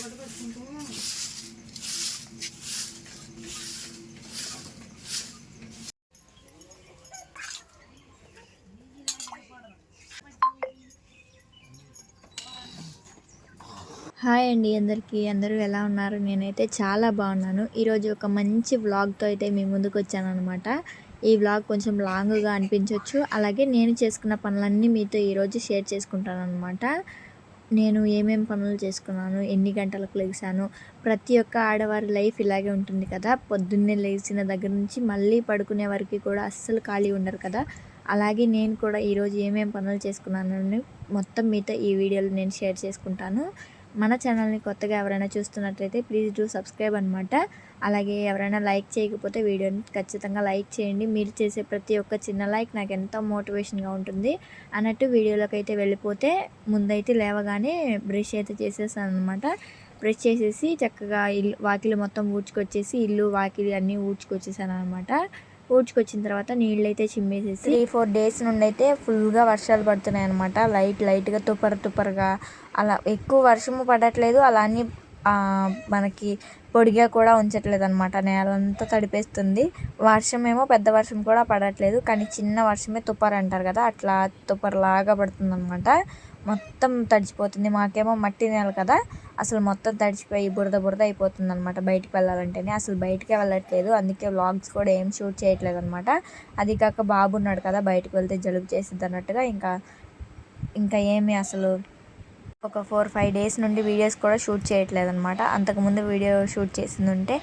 Hi అండి అందరికీ. అందరూ ఎలా ఉన్నారు? నేనైతే చాలా బాగున్నాను. ఈరోజు ఒక మంచి వ్లాగ్తో అయితే మీ ముందుకు వచ్చానమాట. ఈ వ్లాగ్ కొంచెం లాంగ్గా అనిపించవచ్చు. అలాగే నేను చేసుకున్న పనులన్నీ మీతో ఈరోజు షేర్ చేసుకుంటాను అనమాట. నేను ఏమేమి పనులు చేసుకున్నాను, ఎన్ని గంటలకు లేచాను, ప్రతి ఒక్క ఆడవారి లైఫ్ ఇలాగే ఉంటుంది కదా. పొద్దున్నే లేచిన దగ్గర నుంచి మళ్ళీ పడుకునే వరకు కూడా అస్సలు ఖాళీ ఉండరు కదా. అలాగే నేను కూడా ఈరోజు ఏమేమి పనులు చేసుకున్నానని మొత్తం మీతో ఈ వీడియోలో నేను షేర్ చేసుకుంటాను. మన ఛానల్ని కొత్తగా ఎవరైనా చూస్తున్నట్లయితే ప్లీజ్ డూ సబ్స్క్రైబ్ అనమాట. అలాగే ఎవరైనా లైక్ చేయకపోతే వీడియోని ఖచ్చితంగా లైక్ చేయండి. మీరు చేసే ప్రతి ఒక్క చిన్న లైక్ నాకు ఎంతో మోటివేషన్గా ఉంటుంది అన్నట్టు. వీడియోలోకి అయితే వెళ్ళిపోతే ముందైతే లేవగానే బ్రష్ అయితే చేసేసాను అనమాట. బ్రష్ చేసేసి చక్కగా వాకిలి మొత్తం ఊడ్చుకొచ్చేసి ఇల్లు వాకిలి అన్నీ ఊడ్చుకొచ్చేసాను అనమాట. ఊడ్చుకొచ్చిన తర్వాత నీళ్ళైతే చిమ్మేసేసి 3-4 డేస్ నుండి అయితే ఫుల్గా వర్షాలు పడుతున్నాయి అనమాట. లైట్గా తుప్పరగా అలా ఎక్కువ వర్షము పడట్లేదు. అలా అని మనకి పొడిగా కూడా ఉంచట్లేదు అనమాట. నేలంతా తడిపేస్తుంది. వర్షం ఏమో పెద్ద వర్షం కూడా పడట్లేదు, కానీ చిన్న వర్షమే తుప్పర్ అంటారు కదా, అట్లా తుప్పర్లాగా పడుతుంది అనమాట. మొత్తం తడిచిపోతుంది. మాకేమో మట్టి నేల కదా, అసలు మొత్తం తడిచిపోయి బురద అయిపోతుంది అనమాట. బయటికి వెళ్ళాలంటేనే అసలు బయటికే వెళ్ళట్లేదు. అందుకే వ్లాగ్స్ కూడా ఏం షూట్ చేయట్లేదు అనమాట. అది కాక బాబు ఉన్నాడు కదా, బయటకు వెళ్తే జలుబు చేసిద్ది అన్నట్టుగా ఇంకా ఏమి అసలు ఒక 4-5 డేస్ నుండి వీడియోస్ కూడా షూట్ చేయట్లేదు అనమాట. అంతకుముందు వీడియో షూట్ చేసింది ఉంటే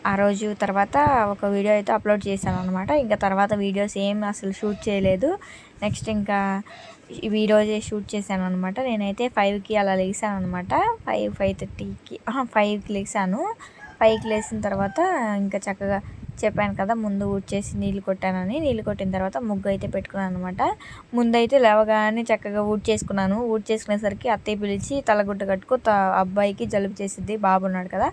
ఆ రోజు తర్వాత ఒక వీడియో అయితే అప్లోడ్ చేశాను అనమాట. ఇంకా తర్వాత వీడియోస్ ఏం అసలు షూట్ చేయలేదు. నెక్స్ట్ ఇంకా ఈరోజే షూట్ చేశాను అనమాట. నేనైతే 5కి అలా లేసాను అనమాట. 5:30కి 5కి లేసాను. 5కి లేచిన తర్వాత ఇంకా చక్కగా చెప్పాను కదా, ముందు ఊడ్చేసి నీళ్ళు కొట్టానని. నీళ్ళు కొట్టిన తర్వాత ముగ్గు అయితే పెట్టుకున్నాను అనమాట. ముందైతే లేవగానే చక్కగా ఊడ్చేసుకున్నాను. ఊడ్చేసుకునేసరికి అత్తయ్య పిలిచి తలగుడ్డ కట్టుకో, అబ్బాయికి జలుబు చేసిద్ది, బాబు ఉన్నాడు కదా,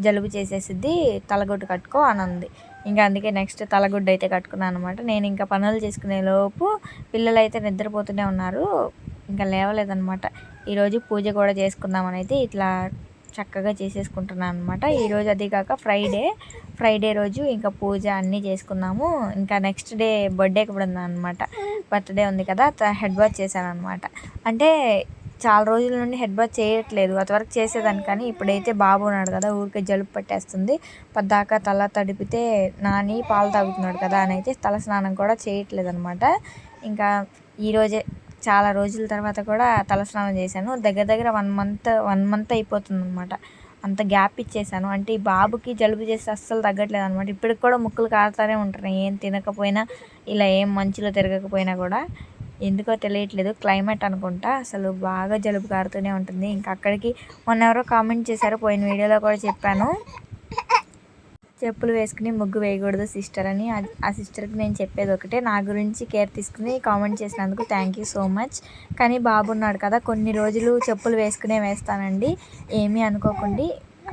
జలుబు చేసేసిద్ది, తలగుడ్డ కట్టుకో అని అంది. ఇంకా అందుకే నెక్స్ట్ తలగుడ్డ అయితే కట్టుకున్నాను అనమాట. నేను ఇంకా పనులు చేసుకునే లోపు పిల్లలు అయితే నిద్రపోతూనే ఉన్నారు, ఇంకా లేవలేదనమాట. ఈరోజు పూజ కూడా చేసుకుందామని అయితే ఇట్లా చక్కగా చేసేసుకుంటున్నాను అనమాట. ఈరోజు అది కాక ఫ్రైడే రోజు ఇంకా పూజ అన్నీ చేసుకున్నాము. ఇంకా నెక్స్ట్ డే బర్త్డేకి కూడా ఉందన్నమాట. బర్త్డే ఉంది కదా, హెడ్ బాత్ చేశాను అనమాట. అంటే చాలా రోజుల నుండి హెడ్ బాత్ చేయట్లేదు, అంతవరకు చేసేదాన్ని. కానీ ఇప్పుడైతే బాబు ఉన్నాడు కదా, ఊరికే జలుబు పట్టేస్తుంది. పద్దాకా తల తడిపితే నాని పాలు తాగుతున్నాడు కదా అని అయితే తల స్నానం కూడా చేయట్లేదు అనమాట. ఇంకా ఈరోజే చాలా రోజుల తర్వాత కూడా తలస్నానం చేశాను. దగ్గర 1 మంత్ అయిపోతుంది అనమాట. అంత గ్యాప్ ఇచ్చేసాను. అంటే ఈ బాబుకి జలుబు చేస్తే అస్సలు తగ్గట్లేదు అనమాట. ఇప్పటికి కూడా ముక్కులు కారుతూనే ఉంటున్నాయి, ఏం తినకపోయినా, ఇలా ఏం మంచులో తిరగకపోయినా కూడా. ఎందుకో తెలియట్లేదు, క్లైమేట్ అనుకుంటా, అసలు బాగా జలుబు కారుతూనే ఉంటుంది. ఇంకా అక్కడికి మొన్న ఎవరో కామెంట్ చేశారు, పోయిన వీడియోలో కూడా చెప్పాను, చెప్పులు వేసుకుని ముగ్గు వేయకూడదు సిస్టర్ అని. ఆ సిస్టర్కి నేను చెప్పేది ఒకటే, నా గురించి కేర్ తీసుకుని కామెంట్ చేసినందుకు థ్యాంక్ యూ సో మచ్. కానీ బాబు ఉన్నాడు కదా, కొన్ని రోజులు చెప్పులు వేసుకునే వేస్తానండి, ఏమీ అనుకోకండి.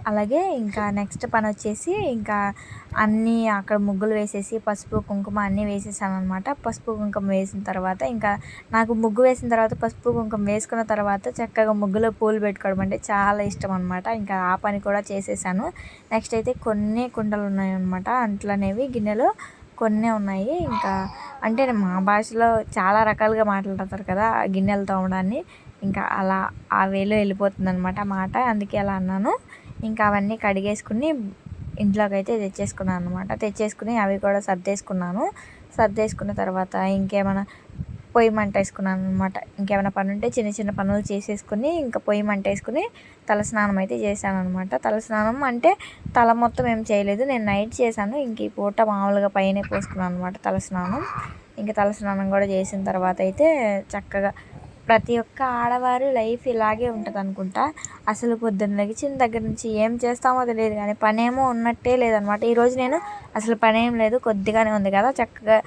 అలాగే ఇంకా నెక్స్ట్ పని వచ్చేసి ఇంకా అన్నీ అక్కడ ముగ్గులు వేసేసి పసుపు కుంకుమ అన్నీ వేసేసాను అనమాట. పసుపు కుంకుమ వేసిన తర్వాత ఇంకా నాకు ముగ్గు వేసిన తర్వాత పసుపు కుంకుమ వేసుకున్న తర్వాత చక్కగా ముగ్గులో పూలు పెట్టుకోవడం అంటే చాలా ఇష్టం అనమాట. ఇంకా ఆ పని కూడా చేసేసాను. నెక్స్ట్ అయితే కొన్ని కుండలు ఉన్నాయన్నమాట, అంట్లనేవి గిన్నెలు కొన్నే ఉన్నాయి. ఇంకా అంటే మా భాషలో చాలా రకాలుగా మాట్లాడతారు కదా గిన్నెలు తోమడాన్ని, ఇంకా అలా ఆ వేలో వెళ్ళిపోతుంది అనమాట మాట, అందుకే అలా అన్నాను. ఇంకా అవన్నీ కడిగేసుకుని ఇంట్లోకి అయితే తెచ్చేసుకున్నాను అనమాట. తెచ్చేసుకుని అవి కూడా సర్దేసుకున్న తర్వాత ఇంకేమైనా పొయ్యి మంట వేసుకున్నాను అనమాట. ఇంకేమైనా పని ఉంటే చిన్న పనులు చేసేసుకుని ఇంకా పొయ్యి మంట వేసుకుని తలస్నానం అయితే చేశాను అనమాట. తలస్నానం అంటే తల మొత్తం ఏం చేయలేదు, నేను నైట్ చేశాను. ఇంక ఈ పూట మామూలుగా పైనే పోసుకున్నాను అనమాట తలస్నానం. ఇంకా తలస్నానం కూడా చేసిన తర్వాత అయితే చక్కగా ప్రతి ఒక్క ఆడవారి లైఫ్ ఇలాగే ఉంటుంది అనుకుంటా. అసలు పొద్దున్న లెగిచిన దగ్గర నుంచి ఏం చేస్తామో తెలియదు, కానీ పనేమో ఉన్నట్టే లేదనమాట. ఈరోజు నేను అసలు పనేం లేదు, కొద్దిగానే ఉంది కదా, చక్కగా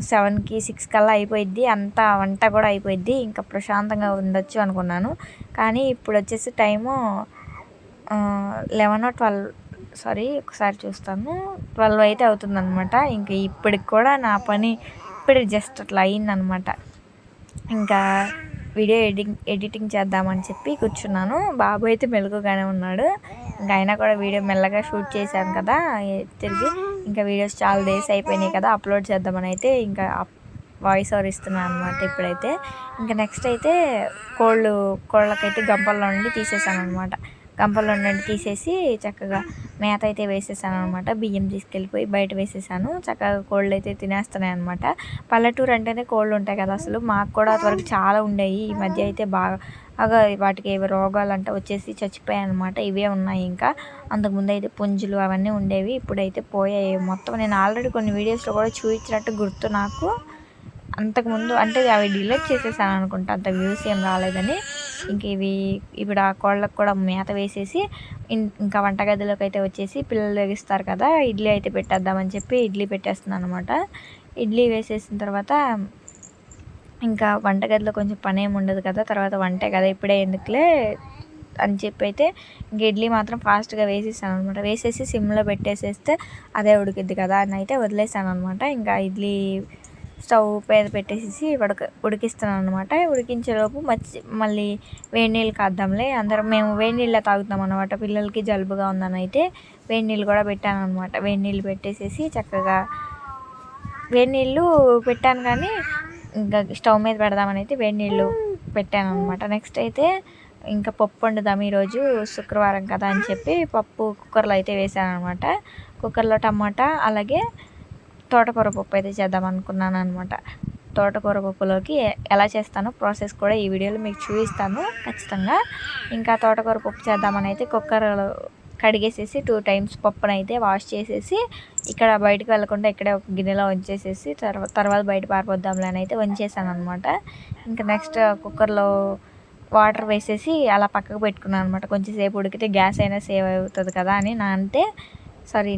7కి 6 కల్లా అయిపోయిద్ది, అంతా వంట కూడా అయిపోయిద్ది, ఇంకా ప్రశాంతంగా ఉండొచ్చు అనుకున్నాను. కానీ ఇప్పుడు వచ్చేసి టైము 11 ఒకసారి చూస్తాను, 12 అయితే అవుతుందన్నమాట. ఇంకా ఇప్పటికి కూడా నా పని ఇప్పుడే జస్ట్ అట్లా అయిందనమాట. ఇంకా వీడియో ఎడిటింగ్ చేద్దామని చెప్పి కూర్చున్నాను. బాబు అయితే మెలకుగానే ఉన్నాడు. ఇంకా అయినా కూడా వీడియో మెల్లగా షూట్ చేశాను కదా తిరిగి. ఇంకా వీడియోస్ చాలా డేస్ అయిపోయినాయి కదా, అప్లోడ్ చేద్దామని అయితే ఇంకా వాయిస్ ఓవర్ ఇస్తున్నాను అనమాట ఇప్పుడైతే. ఇంకా నెక్స్ట్ అయితే కోళ్ళకైతే గంపల్లో నుండి తీసేసాను అనమాట. గంపల్లో నుండి తీసేసి చక్కగా మేత అయితే వేసేసాను అనమాట. బియ్యం తీసుకెళ్ళిపోయి బయట వేసేసాను. చక్కగా కోళ్ళు అయితే తినేస్తున్నాయి అనమాట. పల్లెటూరు అంటేనే కోళ్ళు ఉంటాయి కదా, అసలు మాకు కూడా అంతవరకు చాలా ఉండేవి. ఈ మధ్య అయితే బాగా వాటికి ఏవో రోగాలు అంటే వచ్చేసి చచ్చిపోయాయి అనమాట. ఇవే ఉన్నాయి. ఇంకా అంతకుముందు అయితే పుంజులు అవన్నీ ఉండేవి, ఇప్పుడైతే పోయాయి మొత్తం. నేను ఆల్రెడీ కొన్ని వీడియోస్లో కూడా చూపించినట్టు గుర్తు నాకు. అంతకుముందు అంటే అవి డిలీట్ చేసేసాను అనుకుంటా, అంత వ్యూస్ ఏం రాలేదని. ఇంక ఇప్పుడు ఆ కోళ్ళకు కూడా మేత వేసేసి ఇంకా వంటగదిలోకి అయితే వచ్చేసి పిల్లలు లెగిస్తారు కదా, ఇడ్లీ అయితే పెట్టేద్దామని చెప్పి ఇడ్లీ పెట్టేస్తున్నాను అనమాట. ఇడ్లీ వేసేసిన తర్వాత ఇంకా వంటగదిలో కొంచెం పని ఏమి ఉండదు కదా, తర్వాత వంటే కదా ఇప్పుడే ఎందుకులే అని చెప్పి అయితే ఇంక ఇడ్లీ మాత్రం ఫాస్ట్గా వేసేసాను అనమాట. వేసేసి సిమ్లో పెట్టేసేస్తే అదే ఉడికిద్ది కదా అని అయితే వదిలేసాను అనమాట. ఇంకా ఇడ్లీ స్టవ్ మీద పెట్టేసి ఉడికిస్తున్నాను అనమాట. ఉడికించేలోపు మళ్ళీ వేడి నీళ్ళు కాద్దాంలే, మేము వేడి నీళ్ళే తాగుతాం అనమాట. పిల్లలకి జలుబుగా ఉందని అయితే వేడి నీళ్ళు కూడా పెట్టాను అనమాట. వేడి నీళ్ళు పెట్టేసేసి చక్కగా వేడి నీళ్ళు పెట్టాను, కానీ ఇంకా స్టవ్ మీద పెడదామని అయితే వేడి నీళ్ళు పెట్టాను అనమాట. నెక్స్ట్ అయితే ఇంకా పప్పు వండుదాం, ఈరోజు శుక్రవారం కదా అని చెప్పి పప్పు కుక్కర్లో అయితే వేసాను అనమాట. కుక్కర్లో టమాటా అలాగే తోటకూర పప్పు అయితే చేద్దాం అనుకున్నాను అనమాట. తోటకూర పప్పులోకి ఎలా చేస్తానో ప్రాసెస్ కూడా ఈ వీడియోలో మీకు చూపిస్తాను ఖచ్చితంగా. ఇంకా తోటకూర పప్పు చేద్దామని అయితే కుక్కర్లో కడిగేసేసి 2 టైమ్స్ పప్పునైతే వాష్ చేసేసి ఇక్కడ బయటకు వెళ్ళకుండా ఇక్కడే ఒక గిన్నెలో ఉంచేసేసి తర్వాత బయట పారిపోద్దాంలే అని అయితే ఉంచేసాను అనమాట. ఇంకా నెక్స్ట్ కుక్కర్లో వాటర్ వేసేసి అలా పక్కకు పెట్టుకున్నాను అనమాట. కొంచెం సేపు ఉడికితే గ్యాస్ అయినా సేవ్ అవుతుంది కదా అని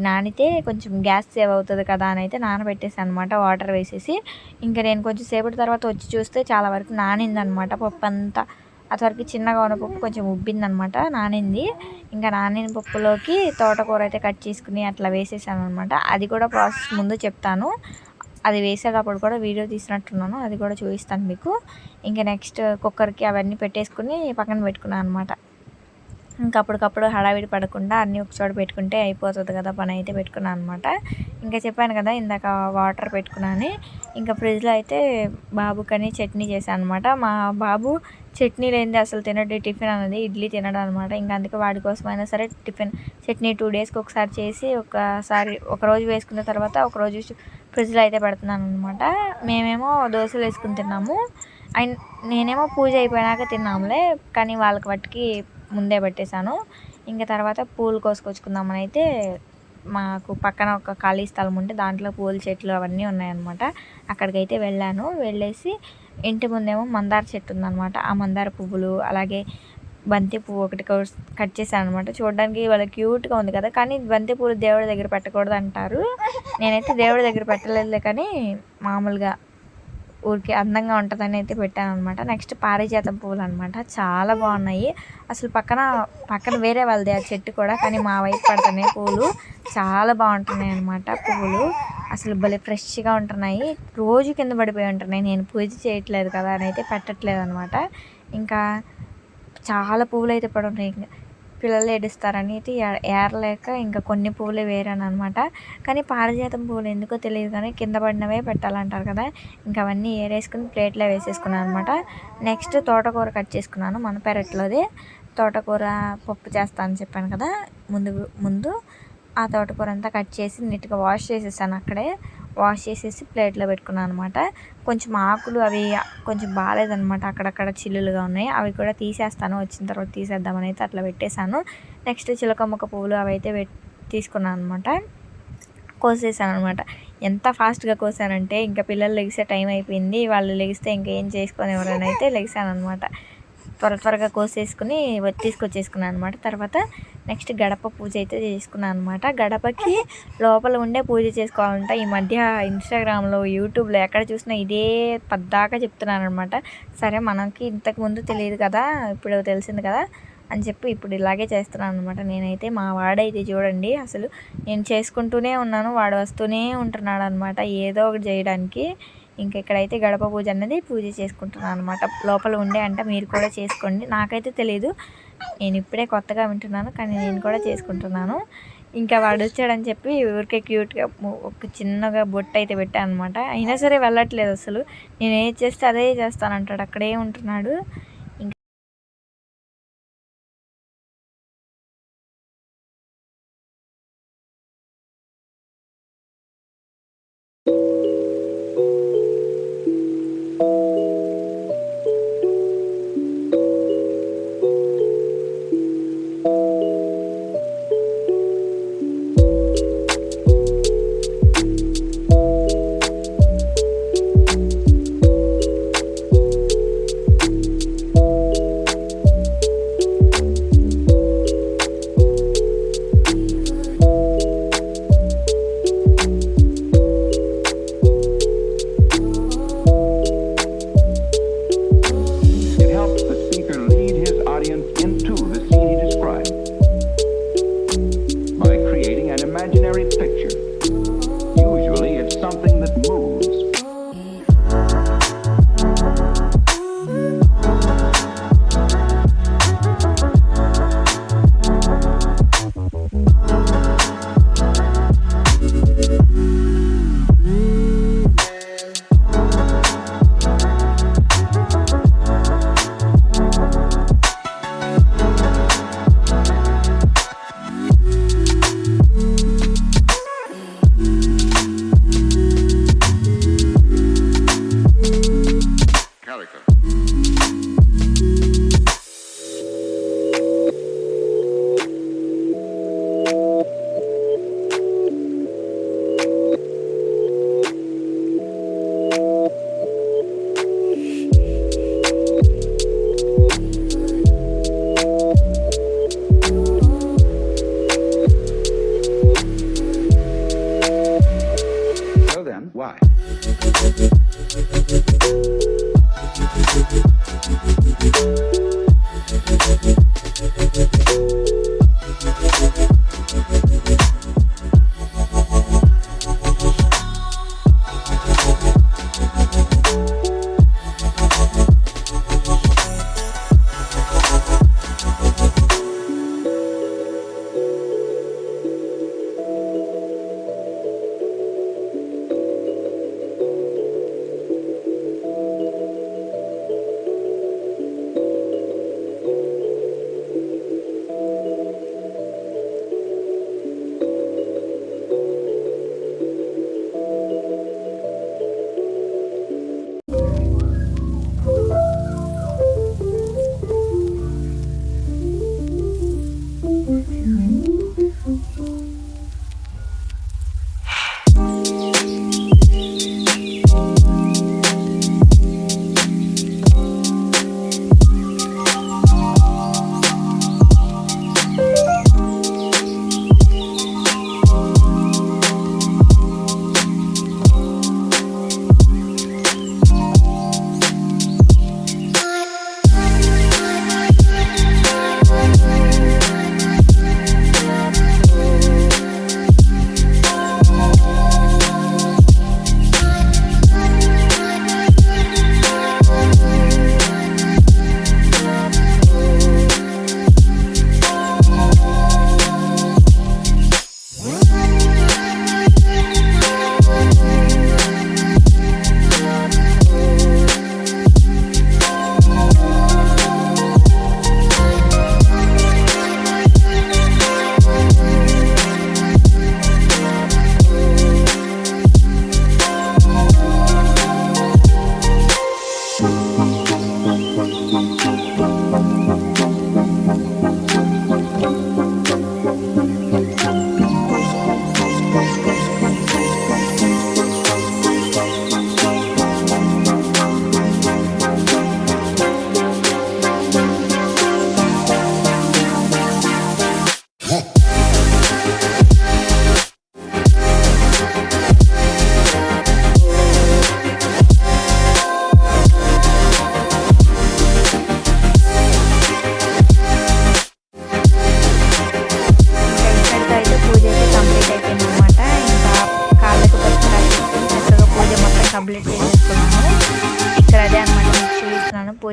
నానితే కొంచెం గ్యాస్ సేవ్ అవుతుంది కదా అని అయితే నానబెట్టేసాను అనమాట వాటర్ వేసేసి. ఇంకా నేను కొంచెం సేపటి తర్వాత వచ్చి చూస్తే చాలా వరకు నానిందనమాట పప్పు అంతా. అంతవరకు చిన్నగా ఉన్న పప్పు కొంచెం ఉబ్బిందనమాట, నానింది. ఇంకా నానిన పప్పులోకి తోటకూర అయితే కట్ చేసుకుని అట్లా వేసేసాను అనమాట. అది కూడా ప్రాసెస్ ముందు చెప్తాను, అది వేసేటప్పుడు కూడా వీడియో తీసినట్టున్నాను, అది కూడా చూపిస్తాను మీకు. ఇంకా నెక్స్ట్ కుక్కర్కి అవన్నీ పెట్టేసుకుని పక్కన పెట్టుకున్నాను అనమాట. ఇంకా అప్పటికప్పుడు హడావిడి పడకుండా అన్నీ ఒకచోట పెట్టుకుంటే అయిపోతుంది కదా పని అయితే పెట్టుకున్నాను అనమాట. ఇంకా చెప్పాను కదా ఇందాక వాటర్ పెట్టుకున్నాను. ఇంకా ఫ్రిడ్జ్లో అయితే బాబుకని చట్నీ చేశాను అనమాట. మా బాబు చట్నీ లేనిది అసలు తినడు, టిఫిన్ అనేది ఇడ్లీ తినడం అనమాట. ఇంకా అందుకే వాడి కోసమైనా సరే చట్నీ 2 డేస్కి ఒకసారి చేసి ఒకరోజు వేసుకున్న తర్వాత ఒకరోజు ఫ్రిడ్జ్లో అయితే పెడుతున్నాను అనమాట. మేమేమో దోశలు వేసుకుని తిన్నాము, నేనేమో పూజ అయిపోయినాక తిన్నాములే, కానీ వాళ్ళకి వాటికి ముందే పెట్టేశాను. ఇంకా తర్వాత పూలు కోసుకొచ్చుకుందామని అయితే మాకు పక్కన ఒక ఖాళీ స్థలం ఉంటే దాంట్లో పూల చెట్లు అవన్నీ ఉన్నాయన్నమాట. అక్కడికైతే వెళ్ళేసి ఇంటి ముందేమో మందార చెట్టు ఉందన్నమాట. ఆ మందార పువ్వులు అలాగే బంతి పువ్వు ఒకటి కట్ చేశాను అనమాట. చూడడానికి వాళ్ళకి క్యూట్గా ఉంది కదా, కానీ బంతి పువ్వులు దేవుడి దగ్గర పెట్టకూడదు అంటారు. నేనైతే దేవుడి దగ్గర పెట్టలేదులే, కానీ మామూలుగా ఊరికి అందంగా ఉంటుందని అయితే పెట్టాను అనమాట. నెక్స్ట్ పారిజాతం పువ్వులు అనమాట, చాలా బాగున్నాయి అసలు. పక్కన వేరే వాళ్ళది ఆ చెట్టు కూడా, కానీ మా వైపు పడుతున్నాయి పువ్వులు, చాలా బాగుంటున్నాయి అనమాట. పువ్వులు అసలు భలే ఫ్రెష్గా ఉంటున్నాయి, రోజు కింద పడిపోయి ఉంటున్నాయి. నేను పూజ చేయట్లేదు కదా అని అయితే పెట్టట్లేదు అనమాట. ఇంకా చాలా పువ్వులు అయితే పడున్నాయి, పిల్లలు ఏడుస్తారని అయితే ఏరలేక ఇంకా కొన్ని పువ్వులే వేరాను అనమాట. కానీ పారిజాతం పువ్వులు ఎందుకో తెలియదు కానీ కింద పడినవే పెట్టాలంటారు కదా, ఇంకా అవన్నీ ఏరేసుకుని ప్లేట్లో వేసేసుకున్నాను అనమాట. నెక్స్ట్ తోటకూర కట్ చేసుకున్నాను, మన పెరట్లోది తోటకూర పప్పు చేస్తానని చెప్పాను కదా ముందు. ఆ తోటకూర అంతా కట్ చేసి నీట్గా వాష్ చేసేసాను, అక్కడే వాష్ చేసేసి ప్లేట్లో పెట్టుకున్నాను అనమాట. కొంచెం ఆకులు అవి కొంచెం బాగాలేదనమాట, అక్కడక్కడ చిల్లులుగా ఉన్నాయి, అవి కూడా తీసేస్తాను, వచ్చిన తర్వాత తీసేద్దామని అయితే అట్లా పెట్టేశాను. నెక్స్ట్ చిలకమ్మక్క పువ్వులు అవి అయితే తీసుకున్నాను అనమాట, కోసేసాను అనమాట. ఎంత ఫాస్ట్గా కోసానంటే ఇంకా పిల్లలు లెగిసే టైం అయిపోయింది, వాళ్ళు లెగిస్తే ఇంకేం చేసుకొని ఎవరైనా అయితే లెగిసాను అనమాట. త్వరగా కోసేసుకుని తీసుకొచ్చేసుకున్నాను అనమాట. తర్వాత నెక్స్ట్ గడప పూజ అయితే చేసుకున్నాను అనమాట. గడపకి లోపల ఉండే పూజ చేసుకోవాలంట. ఈ మధ్య ఇన్స్టాగ్రామ్లో యూట్యూబ్లో ఎక్కడ చూసినా ఇదే పద్దాకా చెప్తున్నాను అనమాట. సరే మనకి ఇంతకుముందు తెలియదు కదా, ఇప్పుడు తెలిసింది కదా అని చెప్పి ఇప్పుడు ఇలాగే చేస్తున్నాను అనమాట. నేనైతే మా వాడైతే చూడండి అసలు నేను చేసుకుంటూనే ఉన్నాను, వాడు వస్తూనే ఉంటున్నాడు అనమాట ఏదో ఒకటి చేయడానికి. ఇంకా ఇక్కడైతే గడప పూజ అన్నది పూజ చేసుకుంటున్నాను అనమాట. లోపల ఉండే అంట మీరు కూడా చేసుకోండి. నాకైతే తెలియదు, నేను ఇప్పుడే కొత్తగా వింటున్నాను, కానీ నేను కూడా చేసుకుంటున్నాను. ఇంకా వాడు వచ్చాడని చెప్పి ఊరికే క్యూట్గా ఒక చిన్నగా బొట్టు అయితే పెట్టాను అనమాట. అయినా సరే వెళ్ళట్లేదు అసలు. నేను ఏది చేస్తే అదే చేస్తానంటాడు, అక్కడే ఉంటున్నాడు.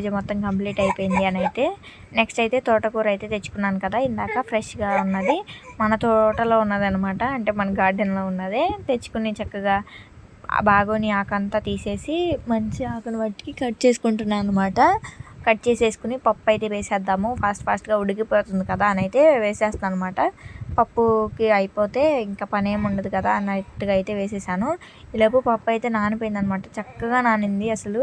పూజ మొత్తం కంప్లీట్ అయిపోయింది అని అయితే. నెక్స్ట్ అయితే తోటకూర అయితే తెచ్చుకున్నాను కదా ఇందాక, ఫ్రెష్గా ఉన్నది, మన తోటలో ఉన్నదనమాట, అంటే మన గార్డెన్లో ఉన్నదే. తెచ్చుకుని చక్కగా బాగోని ఆకంతా తీసేసి మంచి ఆకును బట్టి కట్ చేసుకుంటున్నాను అనమాట. కట్ చేసేసుకుని పప్పు అయితే వేసేద్దాము, ఫాస్ట్గా ఉడికిపోతుంది కదా అని అయితే వేసేస్తాను అనమాట. పప్పుకి అయిపోతే ఇంకా పని ఏమి ఉండదు కదా అన్నట్టుగా అయితే వేసేసాను. ఈలోపు పప్పు అయితే నానిపోయింది అనమాట, చక్కగా నానింది, అసలు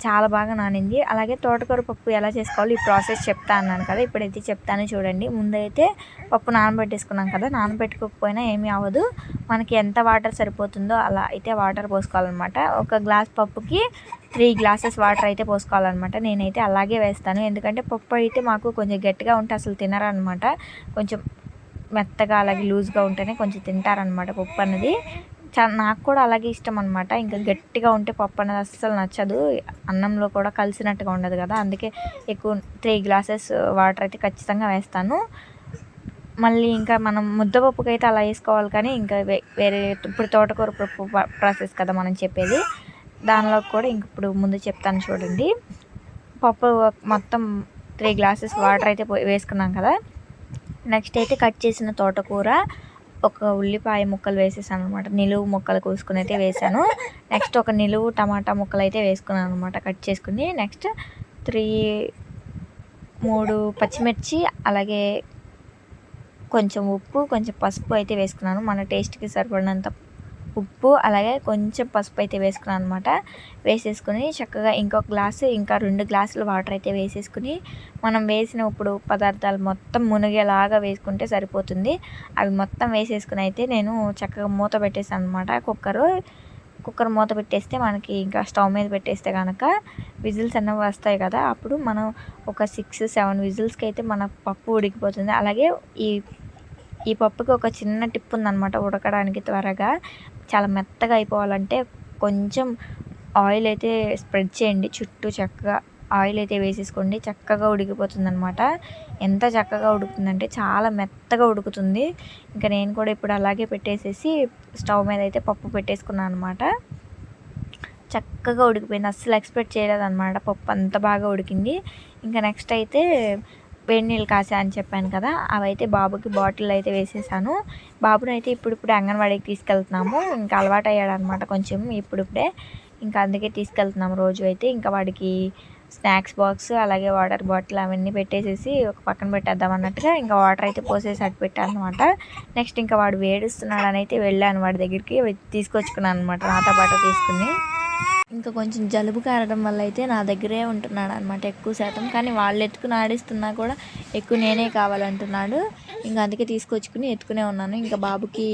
చాలా బాగా నానింది. అలాగే తోటకూర పప్పు ఎలా చేసుకోవాలో ఈ ప్రాసెస్ చెప్తా అన్నాను కదా, ఇప్పుడైతే చెప్తాను చూడండి. ముందైతే పప్పు నానబెట్టేసుకున్నాం కదా, నానబెట్టుకోకపోయినా ఏమీ అవ్వదు, మనకి ఎంత వాటర్ సరిపోతుందో అలా అయితే వాటర్ పోసుకోవాలన్నమాట. ఒక గ్లాస్ పప్పుకి 3 గ్లాసెస్ వాటర్ అయితే పోసుకోవాలన్నమాట. నేనైతే అలాగే వేస్తాను, ఎందుకంటే పప్పు అయితే మాకు కొంచెం గట్టిగా ఉంటే అసలు తినరనమాట. కొంచెం మెత్తగా అలాగే లూజ్గా ఉంటేనే కొంచెం తింటారనమాట పప్పు అన్నది. నాకు కూడా అలాగే ఇష్టం అనమాట. ఇంకా గట్టిగా ఉంటే పప్పు అనేది అస్సలు నచ్చదు, అన్నంలో కూడా కలిసినట్టుగా ఉండదు కదా, అందుకే ఎక్కువ 3 గ్లాసెస్ వాటర్ అయితే ఖచ్చితంగా వేస్తాను. మళ్ళీ ఇంకా మనం ముద్దపప్పుకి అయితే అలా వేసుకోవాలి, కానీ ఇంకా వేరే ఇప్పుడు తోటకూర పప్పు ప్రాసెస్ కదా మనం చెప్పేది, దానిలో కూడా ఇంక ఇప్పుడు ముందు చెప్తాను చూడండి. పప్పు మొత్తం 3 గ్లాసెస్ వాటర్ అయితే వేసుకున్నాం కదా. నెక్స్ట్ అయితే కట్ చేసిన తోటకూర, ఒక ఉల్లిపాయ ముక్కలు వేసేసాను అనమాట, నిలువు ముక్కలు కోసుకుని అయితే వేసాను. నెక్స్ట్ ఒక నిలువు టమాటా ముక్కలు అయితే వేసుకున్నాను అనమాట కట్ చేసుకుని. నెక్స్ట్ 3 పచ్చిమిర్చి, అలాగే కొంచెం ఉప్పు, కొంచెం పసుపు అయితే వేసుకున్నాను, మన టేస్ట్కి సరిపడినంత ఉప్పు, అలాగే కొంచెం పసుపు అయితే వేసుకున్నాను అనమాట. వేసేసుకుని చక్కగా ఇంకొక గ్లాసు, ఇంకా 2 గ్లాసులు వాటర్ అయితే వేసేసుకుని, మనం వేసిన ఇప్పుడు పదార్థాలు మొత్తం మునిగేలాగా వేసుకుంటే సరిపోతుంది. అవి మొత్తం వేసేసుకుని అయితే నేను చక్కగా మూత పెట్టేసాను అనమాట. కుక్కర్ మూత పెట్టేస్తే మనకి ఇంకా స్టవ్ మీద పెట్టేస్తే కనుక విజిల్స్ అన్నవి వస్తాయి కదా, అప్పుడు మనం ఒక 6-7 విజిల్స్కి అయితే మన పప్పు ఉడికిపోతుంది. అలాగే ఈ పప్పుకి ఒక చిన్న టిప్ ఉందన్నమాట ఉడకడానికి త్వరగా. చాలా మెత్తగా అయిపోవాలంటే కొంచెం ఆయిల్ అయితే స్ప్రెడ్ చేయండి చుట్టూ, చక్కగా ఆయిల్ అయితే వేసేసుకోండి, చక్కగా ఉడికిపోతుంది అనమాట. ఎంత చక్కగా ఉడుకుతుందంటే చాలా మెత్తగా ఉడుకుతుంది. ఇంకా నేను కూడా ఇప్పుడు అలాగే పెట్టేసేసి స్టవ్ మీద అయితే పప్పు పెట్టేసుకున్నాను అనమాట. చక్కగా ఉడికిపోయింది, అస్సలు ఎక్స్పెక్ట్ చేయలేదన్నమాట, పప్పు అంత బాగా ఉడికింది. ఇంకా నెక్స్ట్ అయితే వేడి నీళ్ళు కాసా అని చెప్పాను కదా, అవైతే బాబుకి బాటిల్ అయితే వేసేసాను. బాబుని అయితే ఇప్పుడిప్పుడే అంగన్వాడీకి తీసుకెళ్తున్నాము, ఇంకా అలవాటు అయ్యాడు అనమాట కొంచెం ఇప్పుడిప్పుడే, ఇంకా అందుకే తీసుకెళ్తున్నాము రోజు అయితే. ఇంకా వాడికి స్నాక్స్ బాక్స్, అలాగే వాటర్ బాటిల్ అవన్నీ పెట్టేసేసి ఒక పక్కన పెట్టేద్దాం అన్నట్టుగా ఇంకా వాటర్ అయితే పోసేసి అటు పెట్టాను అనమాట. నెక్స్ట్ ఇంకా వాడు వేడుస్తున్నాడు అని అయితే వెళ్ళాను వాడి దగ్గరికి, తీసుకొచ్చుకున్నాను అనమాట నాతో పాటు తీసుకుని. ఇంకా కొంచెం జలుబు కారడం వల్ల అయితే నా దగ్గరే ఉంటున్నాడు అనమాట ఎక్కువ శాతం, కానీ వాళ్ళు ఎత్తుకుని ఆడిస్తున్నా కూడా ఎక్కువ నేనే కావాలంటున్నాడు. ఇంకా అందుకే తీసుకొచ్చుకుని ఎత్తుకునే ఉన్నాను. ఇంకా బాబుకి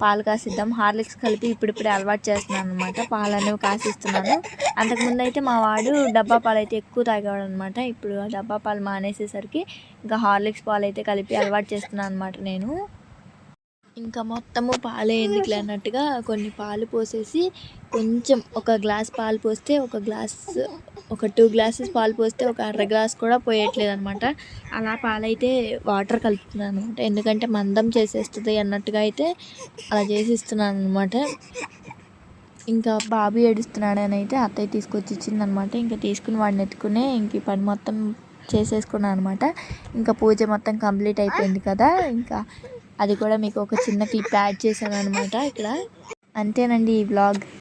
పాలు కాసిద్దాం, హార్లిక్స్ కలిపి ఇప్పుడిప్పుడే అలవాటు చేస్తున్నాను అనమాట, పాలు అనేవి కాసిస్తున్నాను. అంతకుముందు అయితే మా వాడు డబ్బా పాలు అయితే ఎక్కువ తాగేవాడు అనమాట, ఇప్పుడు ఆ డబ్బా పాలు మానేసేసరికి ఇంకా హార్లిక్స్ పాలు అయితే కలిపి అలవాటు చేస్తున్నాను అనమాట నేను. ఇంకా మొత్తము పాలే ఎందుకులే అన్నట్టుగా కొన్ని పాలు పోసేసి, కొంచెం ఒక గ్లాస్ పాలు పోస్తే ఒక 2 గ్లాసెస్ పాలు పోస్తే ఒక అర గ్లాస్ కూడా పోయట్లేదు అనమాట. అలా పాలైతే వాటర్ కలుపుతున్నాను అనమాట, ఎందుకంటే మందం చేసేస్తుంది అన్నట్టుగా అయితే అలా చేసిస్తున్నాను అనమాట. ఇంకా బాబు ఏడుస్తున్నాడని అయితే అత్తయ్య తీసుకొచ్చి ఇచ్చిందనమాట. ఇంకా తీసుకుని వాడిని ఎత్తుకునే ఇంక ఈ పని మొత్తం చేసేసుకున్నాను అనమాట. ఇంకా పూజ మొత్తం కంప్లీట్ అయిపోయింది కదా, ఇంకా అది కూడా మీకు ఒక చిన్న క్లిప్ యాడ్ చేశాను అనమాట ఇక్కడ. అంతేనండి ఈ వ్లాగ్.